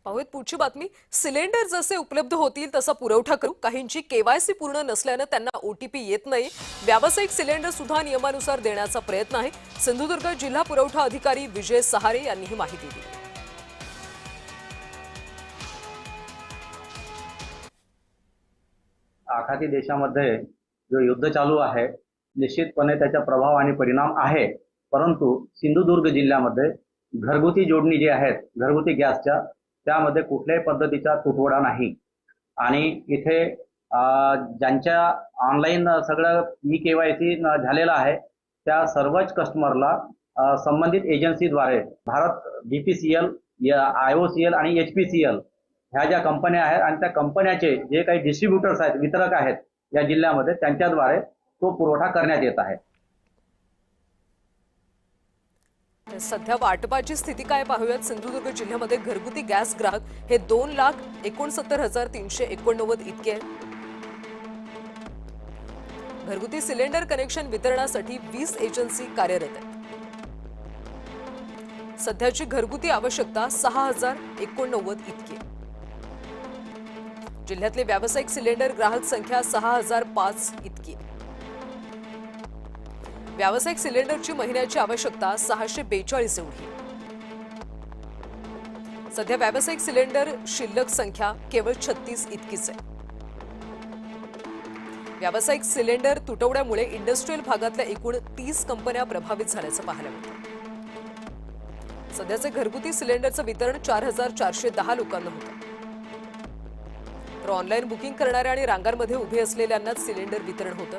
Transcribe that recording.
पाहूयात पुढची बातमी। सिलेंडर जसे उपलब्ध होतील तसा पुरवठा करू। काहींची केवायसी पूर्ण नसल्याने त्यांना ओटीपी येत नाही। व्यावसायिक सिलेंडर सुद्धा नियमानुसार देण्याचा प्रयत्न आहे। सिंधुदुर्ग जिल्हा पुरवठा अधिकारी विजय सहारे यांनी ही माहिती दिली। आखाती देशामध्ये जो युद्ध चालू आहे निश्चितपणे त्याचा प्रभाव आणि परिणाम आहे, परंतु सिंधुदुर्ग जिल्ह्यामध्ये घरगुती जोडणी जी आहेत घरगुती गॅसच्या त्यामध्ये कुठल्याही पद्धतीचा तुटवडा नाही। आणि इथे ज्यांच्या ऑनलाईन सगळं ई-केवायसी झालेलं आहे त्या सर्वच कस्टमरला संबंधित एजन्सीद्वारे भारत बीपीसीएल, आयओसीएल आणि एचपीसीएल ह्या ज्या कंपन्या आहेत आणि त्या कंपन्याचे जे काही डिस्ट्रीब्युटर्स आहेत, वितरक आहेत या जिल्ह्यामध्ये, त्यांच्याद्वारे तो पुरवठा करण्यात येत आहे। सध्या वाटपाची स्थिती काय पाहूयात। सिंधुदुर्ग जिल्ह्यामध्ये घरगुती गॅस ग्राहक हे 2,69,389 इतके आहेत। घरगुती सिलेंडर कनेक्शन वितरणासाठी 20 एजन्सी कार्यरत आहेत। सध्याची घरगुती आवश्यकता 6,089 इतकी आहे। जिल्ह्यातले व्यावसायिक सिलेंडर ग्राहक संख्या 6,005 इतकी आहे। व्यावसायिक सिलेंडरची महिन्याची आवश्यकता 642 एवढी। सध्या व्यावसायिक सिलेंडर शिल्लक संख्या केवळ 36 इतकीच आहे। व्यावसायिक सिलेंडर तुटवड्यामुळे इंडस्ट्रियल भागातल्या एकूण 30 कंपन्या प्रभावित झाल्याचं पाहायला मिळतं। सध्याचे घरगुती सिलेंडरचं वितरण 4,410 लोकांना होतं। तर ऑनलाईन बुकिंग करणाऱ्या आणि रांगांमध्ये उभे असलेल्यांनाच सिलेंडर वितरण होतं।